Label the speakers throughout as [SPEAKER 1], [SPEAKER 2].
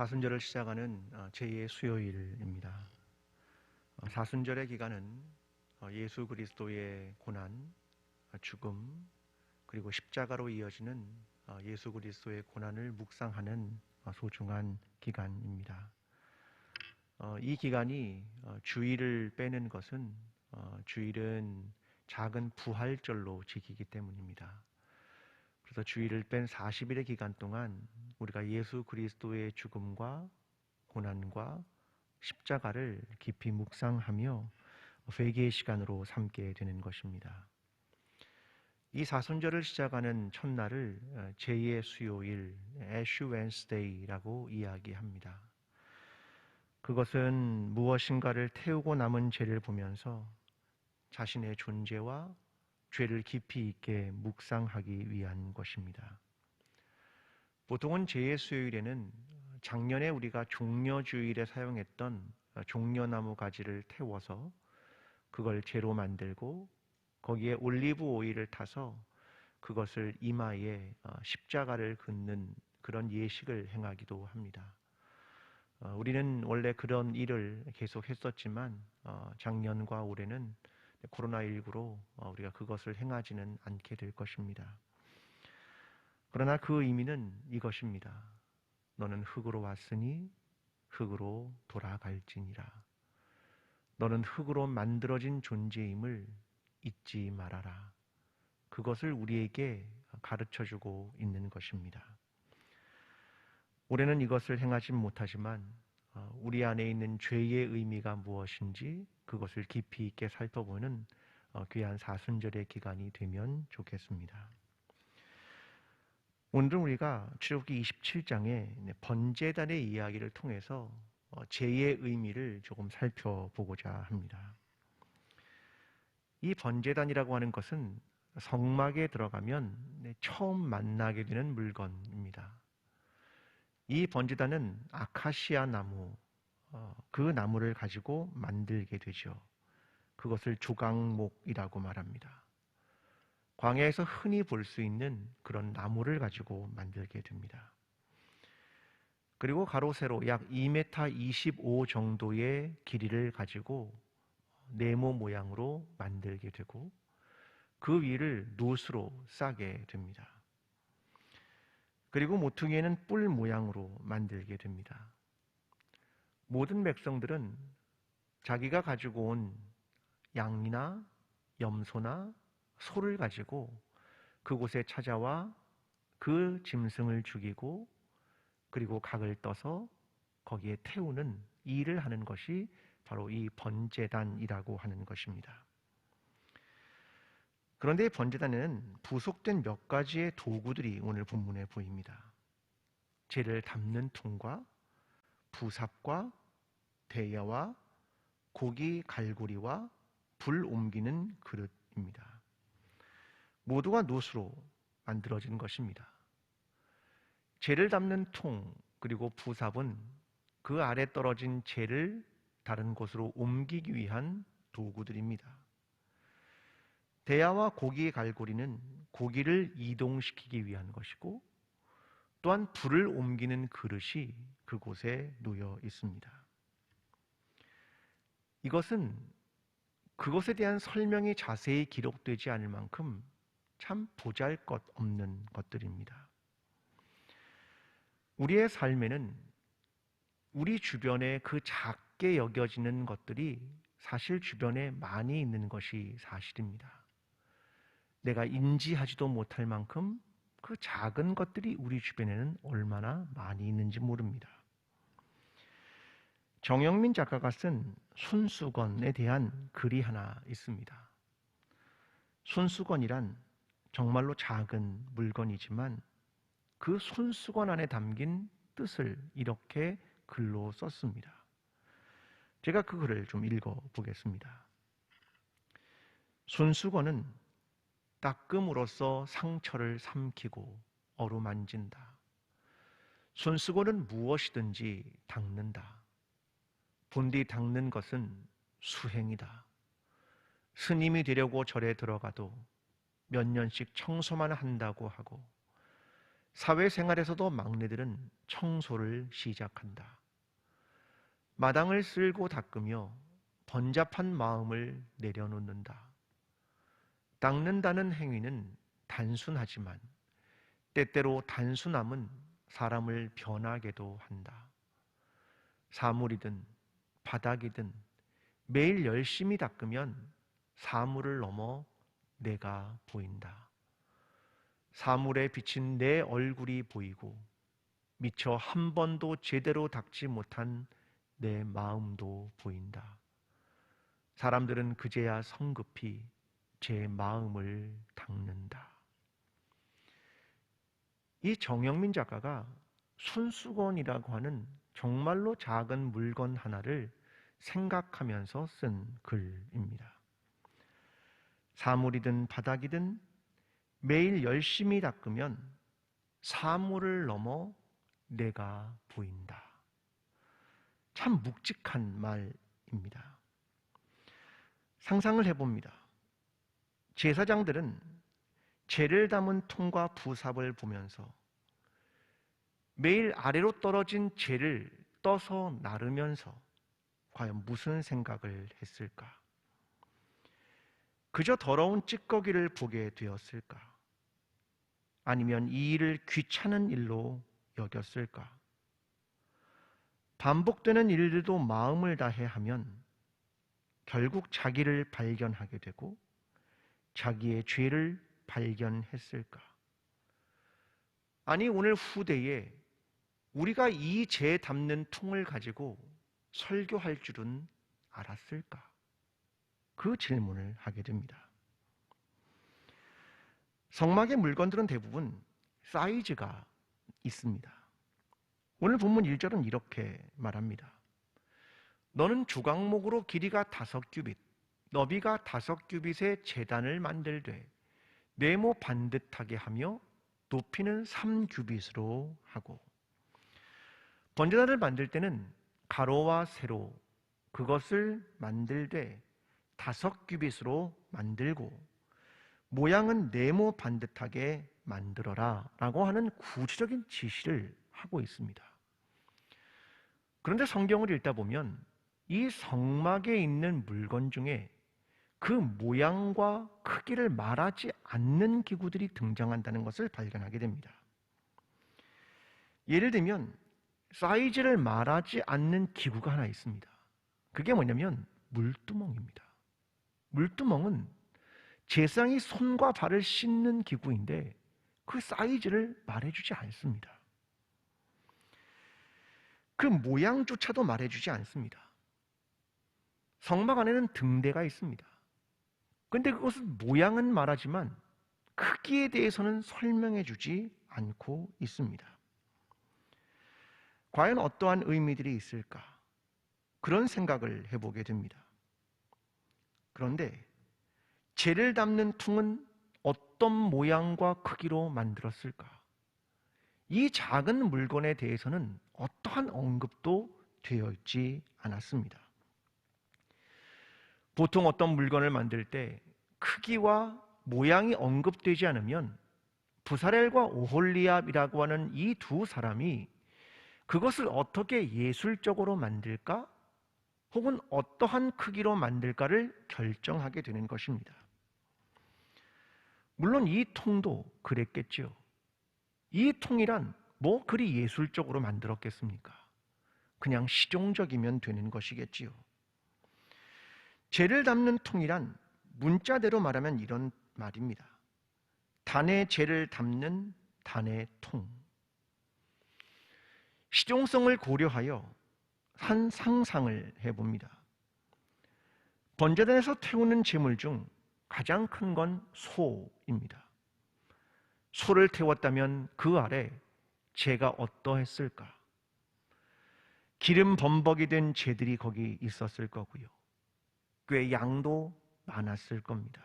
[SPEAKER 1] 사순절을 시작하는 제2의 수요일입니다. 사순절의 기간은 예수 그리스도의 고난, 죽음, 그리고 십자가로 이어지는 예수 그리스도의 고난을 묵상하는 소중한 기간입니다. 이 기간이 주일을 빼는 것은 주일은 작은 부활절로 지키기 때문입니다. 그래서 주일을 뺀 40일의 기간 동안 우리가 예수 그리스도의 죽음과 고난과 십자가를 깊이 묵상하며 회개의 시간으로 삼게 되는 것입니다. 이 사순절을 시작하는 첫날을 제2의 수요일, 애쉬 웬스데이라고 이야기합니다. 그것은 무엇인가를 태우고 남은 죄를 보면서 자신의 존재와 죄를 깊이 있게 묵상하기 위한 것입니다. 보통은 제2의 수요일에는 작년에 우리가 종려주일에 사용했던 종려나무 가지를 태워서 그걸 재로 만들고 거기에 올리브 오일을 타서 그것을 이마에 십자가를 긋는 그런 예식을 행하기도 합니다. 우리는 원래 그런 일을 계속 했었지만 작년과 올해는 코로나19로 우리가 그것을 행하지는 않게 될 것입니다. 그러나 그 의미는 이것입니다. 너는 흙으로 왔으니 흙으로 돌아갈지니라. 너는 흙으로 만들어진 존재임을 잊지 말아라. 그것을 우리에게 가르쳐주고 있는 것입니다. 올해는 이것을 행하지 못하지만 우리 안에 있는 죄의 의미가 무엇인지 그것을 깊이 있게 살펴보는 귀한 사순절의 기간이 되면 좋겠습니다. 오늘은 우리가 출애굽기 27장의 번제단의 이야기를 통해서 제의 의미를 조금 살펴보고자 합니다. 이 번제단이라고 하는 것은 성막에 들어가면 처음 만나게 되는 물건입니다. 이 번제단은 아카시아 나무, 그 나무를 가지고 만들게 되죠. 그것을 조각목이라고 말합니다. 광야에서 흔히 볼 수 있는 그런 나무를 가지고 만들게 됩니다. 그리고 가로 세로 약 2m 25 정도의 길이를 가지고 네모 모양으로 만들게 되고 그 위를 놋으로 싸게 됩니다. 그리고 모퉁이에는 뿔 모양으로 만들게 됩니다. 모든 백성들은 자기가 가지고 온 양이나 염소나 소를 가지고 그곳에 찾아와 그 짐승을 죽이고 그리고 각을 떠서 거기에 태우는 일을 하는 것이 바로 이 번제단이라고 하는 것입니다. 그런데 이 번제단에는 부속된 몇 가지의 도구들이 오늘 본문에 보입니다. 재를 담는 통과 부삽과 대야와 고기 갈고리와 불 옮기는 그릇입니다. 모두가 놋으로 만들어진 것입니다. 재를 담는 통 그리고 부삽은 그 아래 떨어진 재를 다른 곳으로 옮기기 위한 도구들입니다. 대야와 고기 갈고리는 고기를 이동시키기 위한 것이고 또한 불을 옮기는 그릇이 그곳에 놓여 있습니다. 이것은 그것에 대한 설명이 자세히 기록되지 않을 만큼 참 보잘것없는 것들입니다. 우리의 삶에는 우리 주변에 그 작게 여겨지는 것들이 사실 주변에 많이 있는 것이 사실입니다. 내가 인지하지도 못할 만큼 그 작은 것들이 우리 주변에는 얼마나 많이 있는지 모릅니다. 정영민 작가가 쓴 손수건에 대한 글이 하나 있습니다. 손수건이란 정말로 작은 물건이지만 그 손수건 안에 담긴 뜻을 이렇게 글로 썼습니다. 제가 그 글을 좀 읽어보겠습니다. 손수건은 닦음으로써 상처를 삼키고 어루만진다. 손수건은 무엇이든지 닦는다. 본디 닦는 것은 수행이다. 스님이 되려고 절에 들어가도 몇 년씩 청소만 한다고 하고 사회생활에서도 막내들은 청소를 시작한다. 마당을 쓸고 닦으며 번잡한 마음을 내려놓는다. 닦는다는 행위는 단순하지만 때때로 단순함은 사람을 변하게도 한다. 사물이든 바닥이든 매일 열심히 닦으면 사물을 넘어 내가 보인다. 사물에 비친 내 얼굴이 보이고 미처 한 번도 제대로 닦지 못한 내 마음도 보인다. 사람들은 그제야 성급히 제 마음을 닦는다. 이 정영민 작가가 손수건이라고 하는 정말로 작은 물건 하나를 생각하면서 쓴 글입니다. 사물이든 바닥이든 매일 열심히 닦으면 사물을 넘어 내가 보인다. 참 묵직한 말입니다. 상상을 해봅니다. 제사장들은 재를 담은 통과 부삽을 보면서 매일 아래로 떨어진 재를 떠서 나르면서 과연 무슨 생각을 했을까? 그저 더러운 찌꺼기를 보게 되었을까? 아니면 이 일을 귀찮은 일로 여겼을까? 반복되는 일들도 마음을 다해 하면 결국 자기를 발견하게 되고 자기의 죄를 발견했을까? 아니 오늘 후대에 우리가 이 죄 담는 통을 가지고 설교할 줄은 알았을까? 그 질문을 하게 됩니다. 성막의 물건들은 대부분 사이즈가 있습니다. 오늘 본문 1절은 이렇게 말합니다. 너는 주광목으로 길이가 5규빗, 너비가 5규빗의 제단을 만들되 네모 반듯하게 하며 높이는 3규빗으로 하고, 번제단을 만들 때는 가로와 세로 그것을 만들되 5규빗으로 만들고 모양은 네모 반듯하게 만들어라 라고 하는 구체적인 지시를 하고 있습니다. 그런데 성경을 읽다 보면 이 성막에 있는 물건 중에 그 모양과 크기를 말하지 않는 기구들이 등장한다는 것을 발견하게 됩니다. 예를 들면 사이즈를 말하지 않는 기구가 하나 있습니다. 그게 뭐냐면 물두멍입니다. 물두멍은 제사장이 손과 발을 씻는 기구인데 그 사이즈를 말해주지 않습니다. 그 모양조차도 말해주지 않습니다. 성막 안에는 등대가 있습니다. 그런데 그것은 모양은 말하지만 크기에 대해서는 설명해주지 않고 있습니다. 과연 어떠한 의미들이 있을까? 그런 생각을 해보게 됩니다. 그런데 재를 담는 통은 어떤 모양과 크기로 만들었을까? 이 작은 물건에 대해서는 어떠한 언급도 되어 있지 않았습니다. 보통 어떤 물건을 만들 때 크기와 모양이 언급되지 않으면 부사렐과 오홀리압이라고 하는 이 두 사람이 그것을 어떻게 예술적으로 만들까? 혹은 어떠한 크기로 만들까를 결정하게 되는 것입니다. 물론 이 통도 그랬겠죠. 이 통이란 뭐 그리 예술적으로 만들었겠습니까? 그냥 실용적이면 되는 것이겠지요. 재를 담는 통이란 문자대로 말하면 이런 말입니다. 단의 재를 담는 단의 통. 실용성을 고려하여 한 상상을 해봅니다. 번제단에서 태우는 제물 중 가장 큰 건 소입니다. 소를 태웠다면 그 아래 재가 어떠했을까? 기름 범벅이 된 재들이 거기 있었을 거고요. 꽤 양도 많았을 겁니다.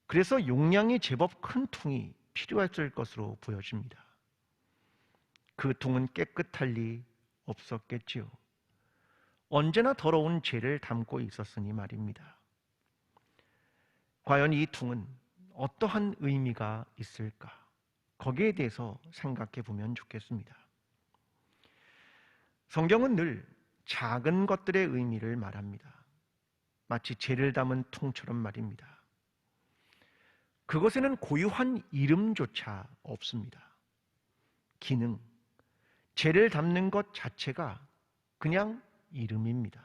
[SPEAKER 1] 그래서 용량이 제법 큰 통이 필요했을 것으로 보여집니다. 그 통은 깨끗할 리 없었겠지요. 언제나 더러운 재를 담고 있었으니 말입니다. 과연 이 통은 어떠한 의미가 있을까? 거기에 대해서 생각해 보면 좋겠습니다. 성경은 늘 작은 것들의 의미를 말합니다. 마치 재를 담은 통처럼 말입니다. 그것에는 고유한 이름조차 없습니다. 기능, 재를 담는 것 자체가 그냥 이름입니다.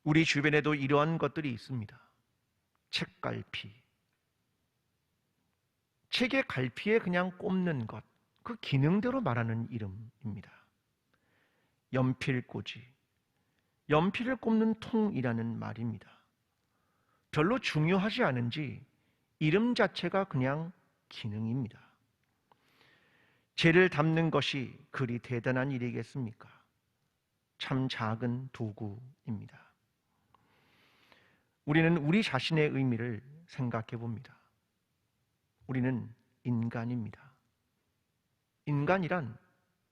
[SPEAKER 1] 우리 주변에도 이러한 것들이 있습니다. 책갈피, 책의 갈피에 그냥 꼽는 것, 그 기능대로 말하는 이름입니다. 연필꽂이, 연필을 꼽는 통이라는 말입니다. 별로 중요하지 않은지 이름 자체가 그냥 기능입니다. 재를 담는 것이 그리 대단한 일이겠습니까? 참 작은 도구입니다. 우리는 우리 자신의 의미를 생각해 봅니다. 우리는 인간입니다. 인간이란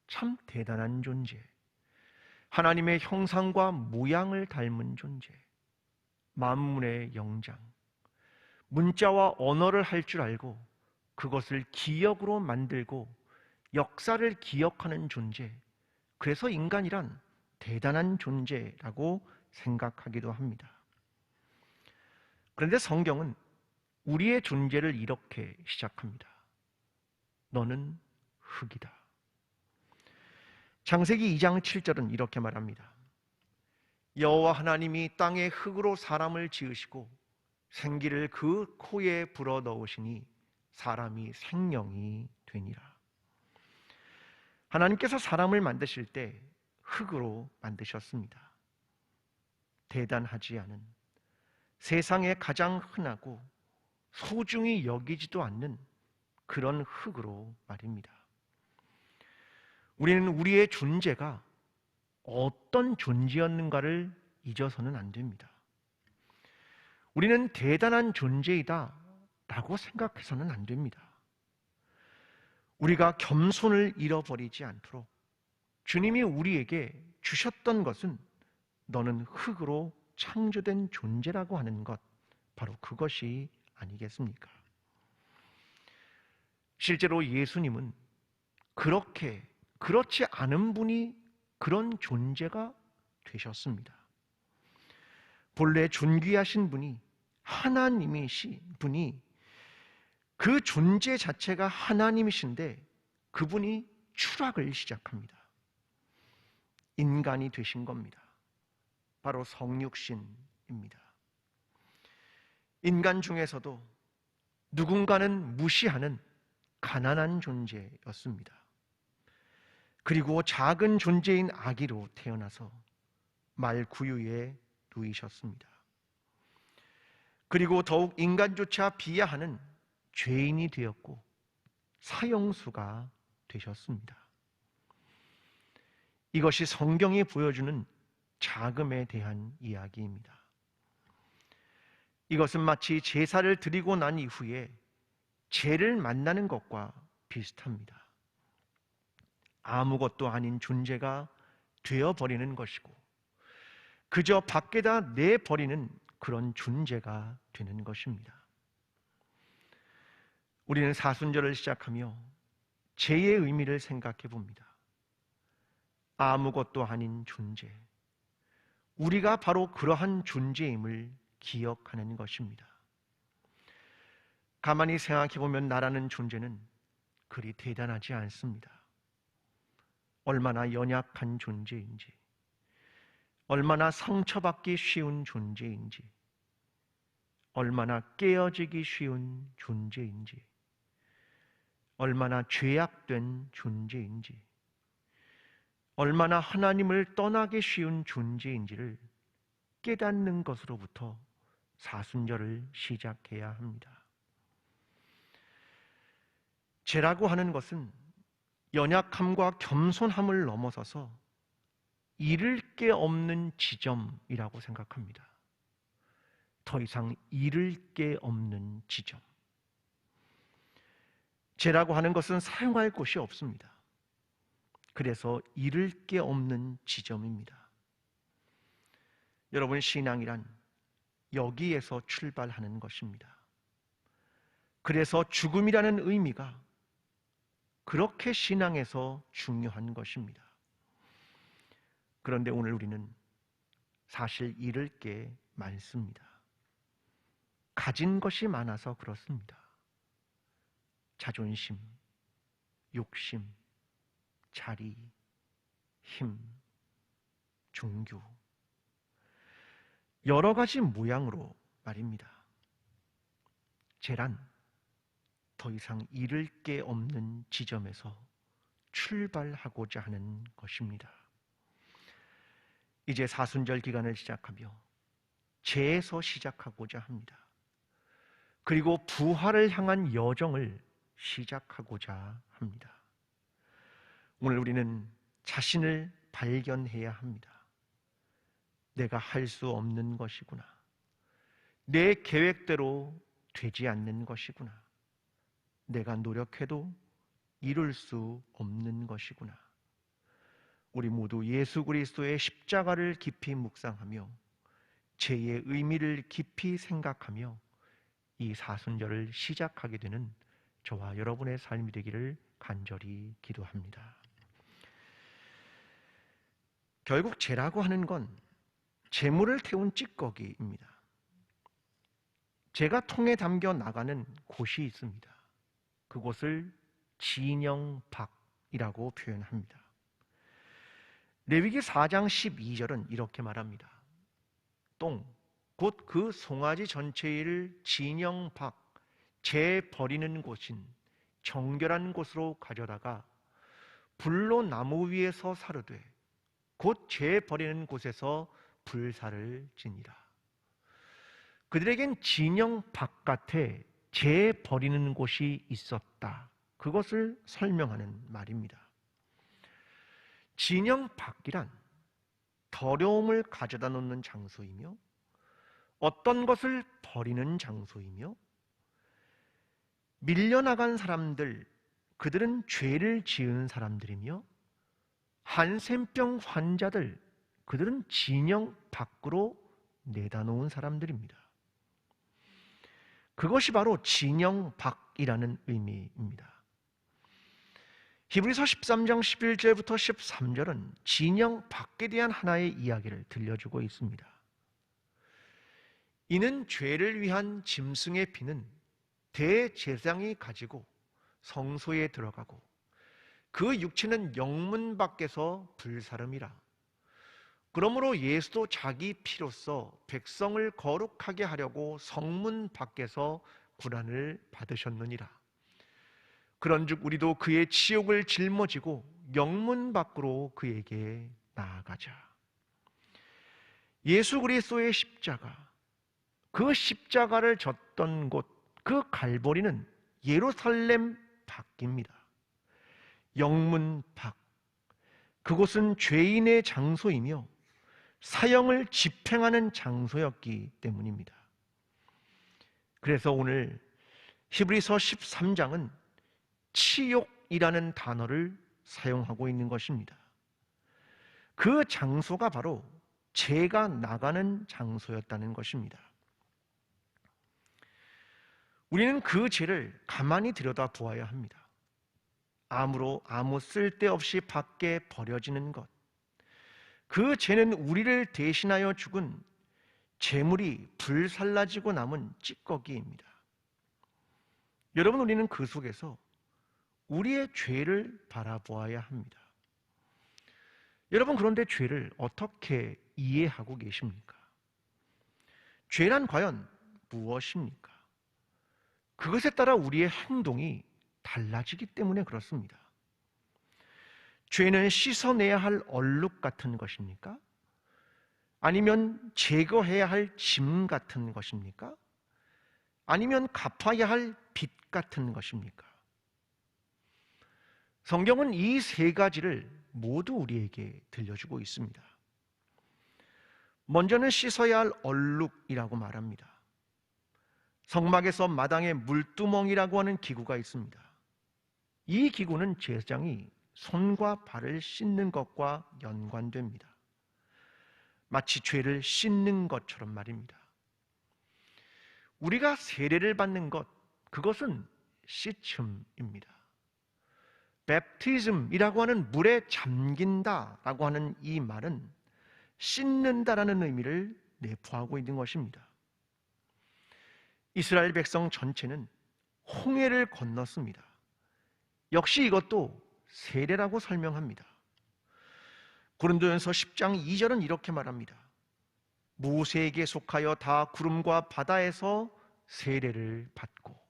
[SPEAKER 1] 참 대단한 존재, 하나님의 형상과 모양을 닮은 존재, 만물의 영장, 문자와 언어를 할 줄 알고 그것을 기억으로 만들고 역사를 기억하는 존재, 그래서 인간이란 대단한 존재라고 생각하기도 합니다. 그런데 성경은 우리의 존재를 이렇게 시작합니다. 너는 흙이다. 창세기 2장 7절은 이렇게 말합니다. 여호와 하나님이 땅의 흙으로 사람을 지으시고 생기를 그 코에 불어 넣으시니 사람이 생명이 되니라. 하나님께서 사람을 만드실 때 흙으로 만드셨습니다. 대단하지 않은, 세상에 가장 흔하고 소중히 여기지도 않는 그런 흙으로 말입니다. 우리는 우리의 존재가 어떤 존재였는가를 잊어서는 안 됩니다. 우리는 대단한 존재이다 라고 생각해서는 안 됩니다. 우리가 겸손을 잃어버리지 않도록 주님이 우리에게 주셨던 것은 너는 흙으로 창조된 존재라고 하는 것, 바로 그것이 아니겠습니까? 실제로 예수님은 그렇지 않은 분이 그런 존재가 되셨습니다. 본래 존귀하신 분이, 하나님이신 분이, 그 존재 자체가 하나님이신데 그분이 추락을 시작합니다. 인간이 되신 겁니다. 바로 성육신입니다. 인간 중에서도 누군가는 무시하는 가난한 존재였습니다. 그리고 작은 존재인 아기로 태어나서 말구유에 누이셨습니다. 그리고 더욱 인간조차 비하하는 죄인이 되었고 사형수가 되셨습니다. 이것이 성경이 보여주는 자금에 대한 이야기입니다. 이것은 마치 제사를 드리고 난 이후에 죄를 만나는 것과 비슷합니다. 아무것도 아닌 존재가 되어버리는 것이고 그저 밖에다 내버리는 그런 존재가 되는 것입니다. 우리는 사순절을 시작하며 죄의 의미를 생각해 봅니다. 아무것도 아닌 존재, 우리가 바로 그러한 존재임을 기억하는 것입니다. 가만히 생각해 보면 나라는 존재는 그리 대단하지 않습니다. 얼마나 연약한 존재인지, 얼마나 상처받기 쉬운 존재인지, 얼마나 깨어지기 쉬운 존재인지, 얼마나 죄악된 존재인지, 얼마나 하나님을 떠나기 쉬운 존재인지를 깨닫는 것으로부터 사순절을 시작해야 합니다. 죄라고 하는 것은 연약함과 겸손함을 넘어서서 잃을 게 없는 지점이라고 생각합니다. 더 이상 잃을 게 없는 지점. 죄라고 하는 것은 사용할 곳이 없습니다. 그래서 잃을 게 없는 지점입니다. 여러분, 신앙이란 여기에서 출발하는 것입니다. 그래서 죽음이라는 의미가 그렇게 신앙에서 중요한 것입니다. 그런데 오늘 우리는 사실 잃을 게 많습니다. 가진 것이 많아서 그렇습니다. 자존심, 욕심, 자리, 힘, 종교, 여러 가지 모양으로 말입니다. 재란, 더 이상 잃을 게 없는 지점에서 출발하고자 하는 것입니다. 이제 사순절 기간을 시작하며 재에서 시작하고자 합니다. 그리고 부활을 향한 여정을 시작하고자 합니다. 오늘 우리는 자신을 발견해야 합니다. 내가 할 수 없는 것이구나. 내 계획대로 되지 않는 것이구나. 내가 노력해도 이룰 수 없는 것이구나. 우리 모두 예수 그리스도의 십자가를 깊이 묵상하며 죄의 의미를 깊이 생각하며 이 사순절을 시작하게 되는 저와 여러분의 삶이 되기를 간절히 기도합니다. 결국 죄라고 하는 건 재물을 태운 찌꺼기입니다. 죄가 통에 담겨 나가는 곳이 있습니다. 그곳을 진영박이라고 표현합니다. 레위기 4장 12절은 이렇게 말합니다. 똥, 곧 그 송아지 전체를 진영박, 재 버리는 곳인 정결한 곳으로 가져다가 불로 나무 위에서 사르되 곧 재 버리는 곳에서 불사를 지니라. 그들에겐 진영 바깥에 재 버리는 곳이 있었다. 그것을 설명하는 말입니다. 진영 밖이란 더러움을 가져다 놓는 장소이며 어떤 것을 버리는 장소이며 밀려나간 사람들, 그들은 죄를 지은 사람들이며 한센병 환자들, 그들은 진영 밖으로 내다 놓은 사람들입니다. 그것이 바로 진영 밖이라는 의미입니다. 히브리서 13장 11절부터 13절은 진영 밖에 대한 하나의 이야기를 들려주고 있습니다. 이는 죄를 위한 짐승의 피는 대제사장이 가지고 성소에 들어가고 그 육체는 영문 밖에서 불사름이라. 그러므로 예수도 자기 피로써 백성을 거룩하게 하려고 성문 밖에서 고난을 받으셨느니라. 그런즉 우리도 그의 지옥을 짊어지고 영문 밖으로 그에게 나아가자. 예수 그리스도의 십자가, 그 십자가를 졌던 곳, 그 갈보리는 예루살렘 밖입니다. 영문 밖, 그곳은 죄인의 장소이며 사형을 집행하는 장소였기 때문입니다. 그래서 오늘 히브리서 13장은 치욕이라는 단어를 사용하고 있는 것입니다. 그 장소가 바로 죄가 나가는 장소였다는 것입니다. 우리는 그 죄를 가만히 들여다보아야 합니다. 아무 쓸데없이 밖에 버려지는 것, 그 죄는 우리를 대신하여 죽은 재물이 불살라지고 남은 찌꺼기입니다. 여러분, 우리는 그 속에서 우리의 죄를 바라보아야 합니다. 여러분, 그런데 죄를 어떻게 이해하고 계십니까? 죄란 과연 무엇입니까? 그것에 따라 우리의 행동이 달라지기 때문에 그렇습니다. 죄는 씻어내야 할 얼룩 같은 것입니까? 아니면 제거해야 할 짐 같은 것입니까? 아니면 갚아야 할 빚 같은 것입니까? 성경은 이 세 가지를 모두 우리에게 들려주고 있습니다. 먼저는 씻어야 할 얼룩이라고 말합니다. 성막에서 마당에 물두멍이라고 하는 기구가 있습니다. 이 기구는 제사장이 손과 발을 씻는 것과 연관됩니다. 마치 죄를 씻는 것처럼 말입니다. 우리가 세례를 받는 것, 그것은 씻음입니다. 베프티즘이라고 하는 물에 잠긴다라고 하는 이 말은 씻는다라는 의미를 내포하고 있는 것입니다. 이스라엘 백성 전체는 홍해를 건넜습니다. 역시 이것도 세례라고 설명합니다. 고린도전서 10장 2절은 이렇게 말합니다. 모세에게 속하여 다 구름과 바다에서 세례를 받고,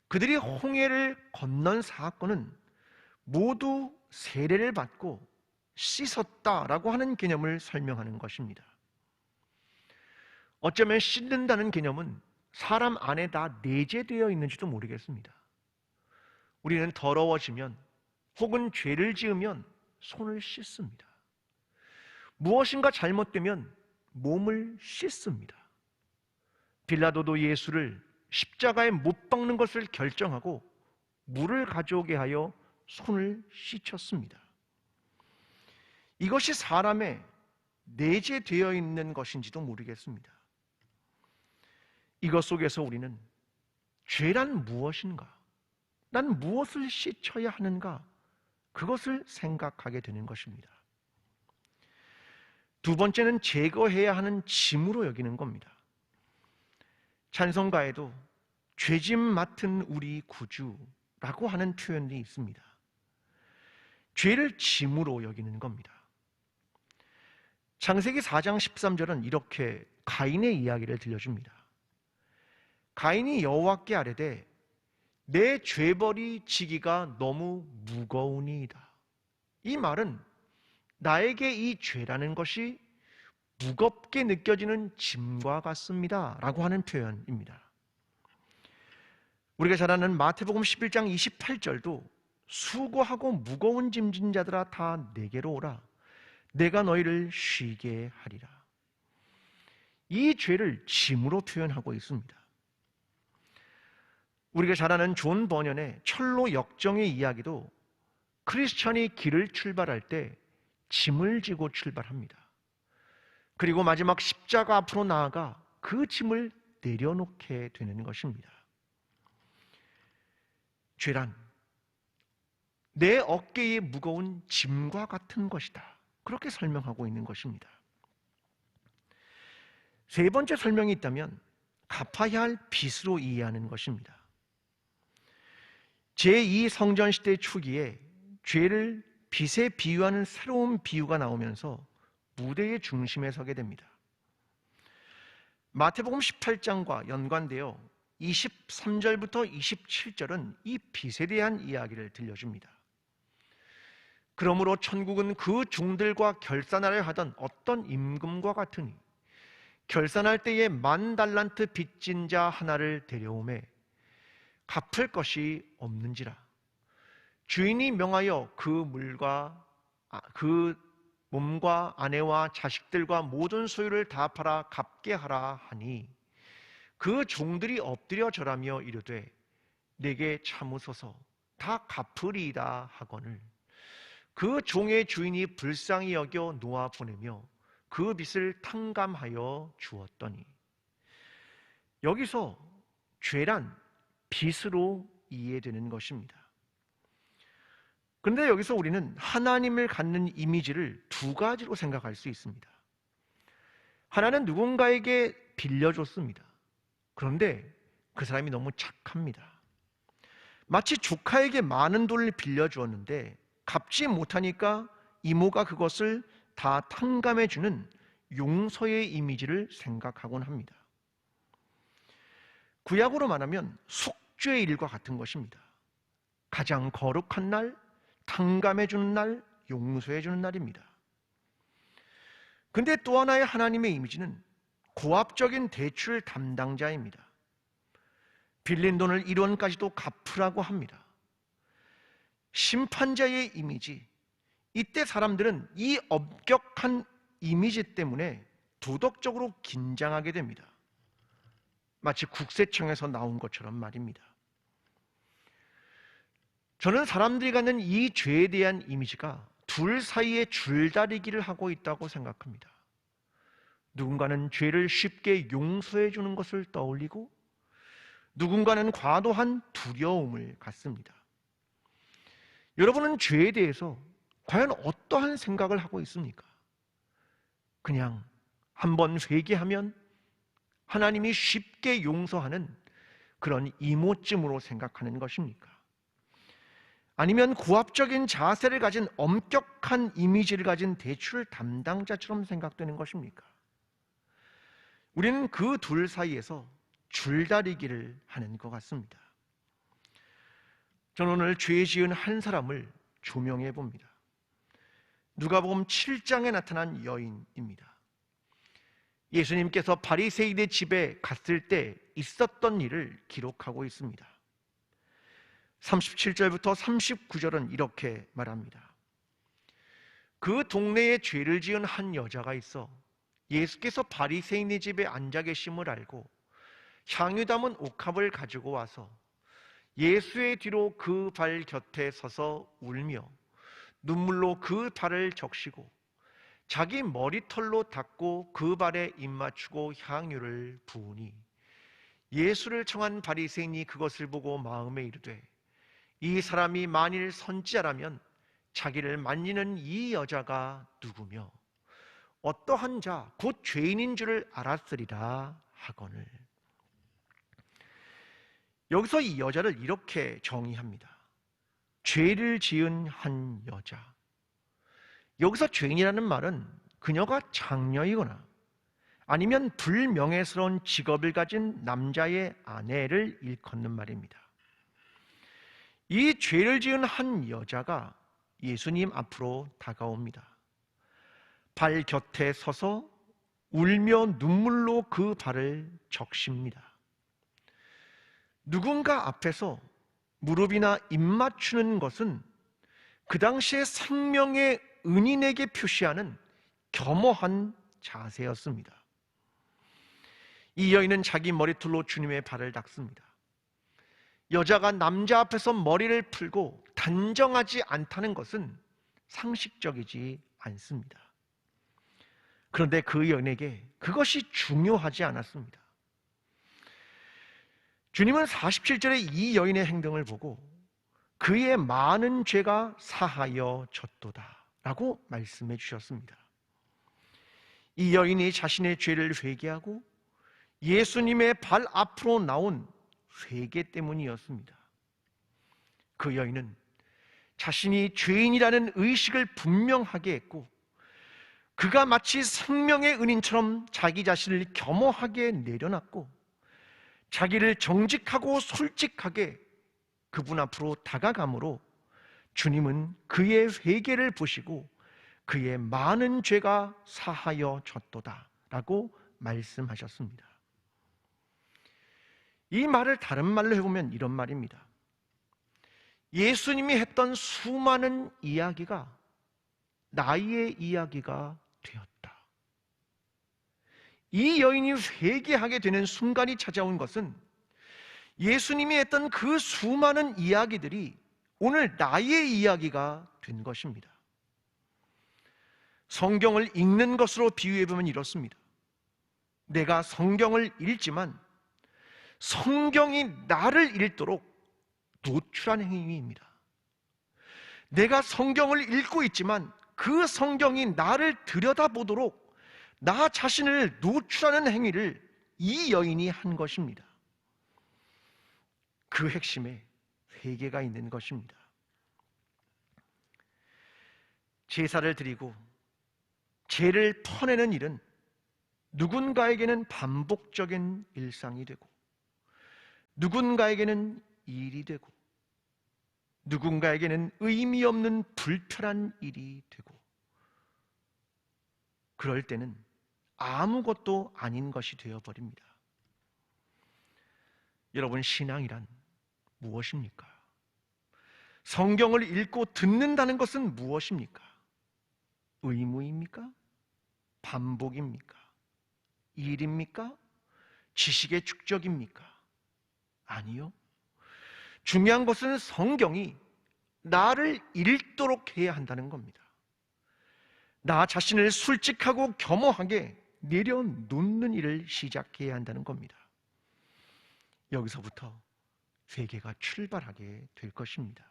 [SPEAKER 1] 그들이 홍해를 건넌 사건은 모두 세례를 받고 씻었다라고 하는 개념을 설명하는 것입니다. 어쩌면 씻는다는 개념은 사람 안에 다 내재되어 있는지도 모르겠습니다. 우리는 더러워지면 혹은 죄를 지으면 손을 씻습니다. 무엇인가 잘못되면 몸을 씻습니다. 빌라도도 예수를 십자가에 못 박는 것을 결정하고 물을 가져오게 하여 손을 씻혔습니다. 이것이 사람의 내재되어 있는 것인지도 모르겠습니다. 이것 속에서 우리는 죄란 무엇인가? 난 무엇을 씻어야 하는가? 그것을 생각하게 되는 것입니다. 두 번째는 제거해야 하는 짐으로 여기는 겁니다. 찬송가에도 죄짐 맡은 우리 구주라고 하는 표현이 있습니다. 죄를 짐으로 여기는 겁니다. 창세기 4장 13절은 이렇게 가인의 이야기를 들려줍니다. 가인이 여호와께 아뢰되 내 죄벌이 지기가 너무 무거우니이다. 이 말은 나에게 이 죄라는 것이 무겁게 느껴지는 짐과 같습니다 라고 하는 표현입니다. 우리가 잘 아는 마태복음 11장 28절도 수고하고 무거운 짐진 자들아 다 내게로 오라. 내가 너희를 쉬게 하리라. 이 죄를 짐으로 표현하고 있습니다. 우리가 잘 아는 존 버년의 철로 역정의 이야기도 크리스천이 길을 출발할 때 짐을 지고 출발합니다. 그리고 마지막 십자가 앞으로 나아가 그 짐을 내려놓게 되는 것입니다. 죄란 내 어깨에 무거운 짐과 같은 것이다. 그렇게 설명하고 있는 것입니다. 세 번째 설명이 있다면 갚아야 할 빚으로 이해하는 것입니다. 제2성전시대 초기에 죄를 빚에 비유하는 새로운 비유가 나오면서 무대의 중심에 서게 됩니다. 마태복음 18장과 연관되어 23절부터 27절은 이 빚에 대한 이야기를 들려줍니다. 그러므로 천국은 그 종들과 결산하려 하던 어떤 임금과 같으니 결산할 때에 10,000달란트 빚진 자 하나를 데려오매 갚을 것이 없는지라. 주인이 명하여 그 몸과 아내와 자식들과 모든 소유를 다 팔아 갚게 하라 하니 그 종들이 엎드려 절하며 이르되 내게 참으소서 다 갚으리이다 하거늘 그 종의 주인이 불쌍히 여겨 놓아 보내며 그 빚을 탕감하여 주었더니. 여기서 죄란 빚으로 이해되는 것입니다. 그런데 여기서 우리는 하나님을 갖는 이미지를 두 가지로 생각할 수 있습니다. 하나는 누군가에게 빌려줬습니다. 그런데 그 사람이 너무 착합니다. 마치 조카에게 많은 돈을 빌려주었는데 갚지 못하니까 이모가 그것을 다 탕감해주는 용서의 이미지를 생각하곤 합니다. 구약으로 말하면 속죄의 일과 같은 것입니다. 가장 거룩한 날, 탕감해주는 날, 용서해주는 날입니다. 근데 또 하나의 하나님의 이미지는 고압적인 대출 담당자입니다. 빌린 돈을 1원까지도 갚으라고 합니다. 심판자의 이미지, 이때 사람들은 이 엄격한 이미지 때문에 도덕적으로 긴장하게 됩니다. 마치 국세청에서 나온 것처럼 말입니다. 저는 사람들이 갖는 이 죄에 대한 이미지가 둘 사이에 줄다리기를 하고 있다고 생각합니다. 누군가는 죄를 쉽게 용서해 주는 것을 떠올리고 누군가는 과도한 두려움을 갖습니다. 여러분은 죄에 대해서 과연 어떠한 생각을 하고 있습니까? 그냥 한번 회개하면 하나님이 쉽게 용서하는 그런 이모쯤으로 생각하는 것입니까? 아니면 고압적인 자세를 가진 엄격한 이미지를 가진 대출 담당자처럼 생각되는 것입니까? 우리는 그 둘 사이에서 줄다리기를 하는 것 같습니다. 저는 오늘 죄 지은 한 사람을 조명해 봅니다. 누가복음 7장에 나타난 여인입니다. 예수님께서 바리새인의 집에 갔을 때 있었던 일을 기록하고 있습니다. 37절부터 39절은 이렇게 말합니다. 그 동네에 죄를 지은 한 여자가 있어 예수께서 바리새인의 집에 앉아 계심을 알고 향유 담은 옥합을 가지고 와서 예수의 뒤로 그 발 곁에 서서 울며 눈물로 그 발을 적시고 자기 머리털로 닦고 그 발에 입 맞추고 향유를 부으니 예수를 청한 바리새인이 그것을 보고 마음에 이르되 이 사람이 만일 선지자라면 자기를 만지는 이 여자가 누구며 어떠한 자 곧 죄인인 줄을 알았으리라 하거늘. 여기서 이 여자를 이렇게 정의합니다. 죄를 지은 한 여자. 여기서 죄인이라는 말은 그녀가 장녀이거나 아니면 불명예스러운 직업을 가진 남자의 아내를 일컫는 말입니다. 이 죄를 지은 한 여자가 예수님 앞으로 다가옵니다. 발 곁에 서서 울며 눈물로 그 발을 적십니다. 누군가 앞에서 무릎이나 입 맞추는 것은 그 당시에 생명의 은인에게 표시하는 겸허한 자세였습니다. 이 여인은 자기 머리털로 주님의 발을 닦습니다. 여자가 남자 앞에서 머리를 풀고 단정하지 않다는 것은 상식적이지 않습니다. 그런데 그 여인에게 그것이 중요하지 않았습니다. 주님은 47절에 이 여인의 행동을 보고 그의 많은 죄가 사하여졌도다 라고 말씀해 주셨습니다. 이 여인이 자신의 죄를 회개하고 예수님의 발 앞으로 나온 회개 때문이었습니다. 그 여인은 자신이 죄인이라는 의식을 분명하게 했고 그가 마치 생명의 은인처럼 자기 자신을 겸허하게 내려놨고 자기를 정직하고 솔직하게 그분 앞으로 다가감으로 주님은 그의 회개를 보시고 그의 많은 죄가 사하여졌도다 라고 말씀하셨습니다. 이 말을 다른 말로 해보면 이런 말입니다. 예수님이 했던 수많은 이야기가 나의 이야기가 되었다. 이 여인이 회개하게 되는 순간이 찾아온 것은 예수님이 했던 그 수많은 이야기들이 오늘 나의 이야기가 된 것입니다. 성경을 읽는 것으로 비유해보면 이렇습니다. 내가 성경을 읽지만 성경이 나를 읽도록 노출한 행위입니다. 내가 성경을 읽고 있지만 그 성경이 나를 들여다보도록 나 자신을 노출하는 행위를 이 여인이 한 것입니다. 그 핵심에 회개가 있는 것입니다. 제사를 드리고 죄를 퍼내는 일은 누군가에게는 반복적인 일상이 되고 누군가에게는 일이 되고 누군가에게는 의미 없는 불편한 일이 되고 그럴 때는 아무것도 아닌 것이 되어버립니다. 여러분, 신앙이란 무엇입니까? 성경을 읽고 듣는다는 것은 무엇입니까? 의무입니까? 반복입니까? 일입니까? 지식의 축적입니까? 아니요. 중요한 것은 성경이 나를 읽도록 해야 한다는 겁니다. 나 자신을 솔직하고 겸허하게 내려놓는 일을 시작해야 한다는 겁니다. 여기서부터 회개가 출발하게 될 것입니다.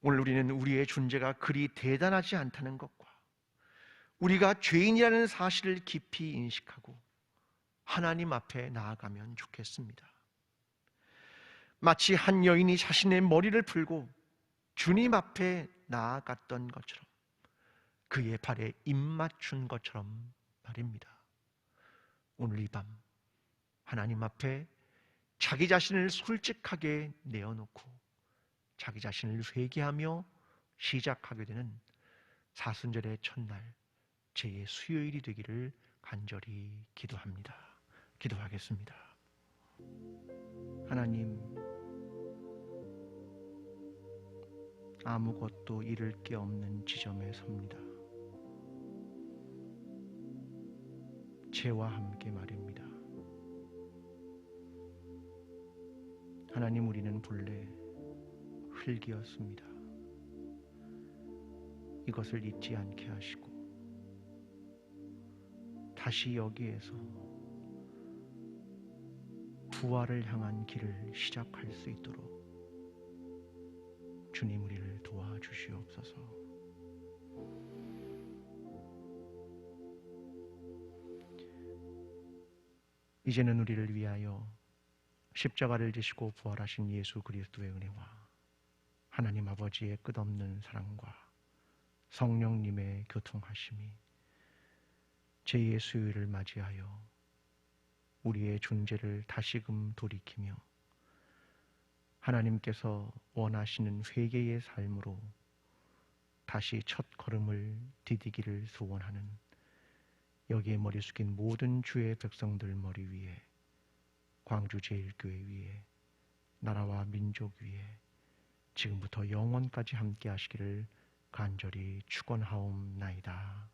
[SPEAKER 1] 오늘 우리는 우리의 존재가 그리 대단하지 않다는 것과 우리가 죄인이라는 사실을 깊이 인식하고 하나님 앞에 나아가면 좋겠습니다. 마치 한 여인이 자신의 머리를 풀고 주님 앞에 나아갔던 것처럼, 그의 발에 입 맞춘 것처럼 말입니다. 오늘 이 밤 하나님 앞에 자기 자신을 솔직하게 내어놓고 자기 자신을 회개하며 시작하게 되는 사순절의 첫날 제 수요일이 되기를 간절히 기도합니다. 기도하겠습니다. 하나님, 아무것도 잃을 게 없는 지점에 섭니다. 죄와 함께 말입니다. 하나님, 우리는 본래 흙이었습니다. 이것을 잊지 않게 하시고 다시 여기에서 부활을 향한 길을 시작할 수 있도록 주님 우리를 도와주시옵소서. 이제는 우리를 위하여 십자가를 지시고 부활하신 예수 그리스도의 은혜와 하나님 아버지의 끝없는 사랑과 성령님의 교통하심이 제 수요일을 맞이하여 우리의 존재를 다시금 돌이키며 하나님께서 원하시는 회개의 삶으로 다시 첫 걸음을 디디기를 소원하는 여기에 머리 숙인 모든 주의 백성들 머리 위에, 광주제일교회 위에, 나라와 민족 위에 지금부터 영원까지 함께 하시기를 간절히 축원하옵나이다.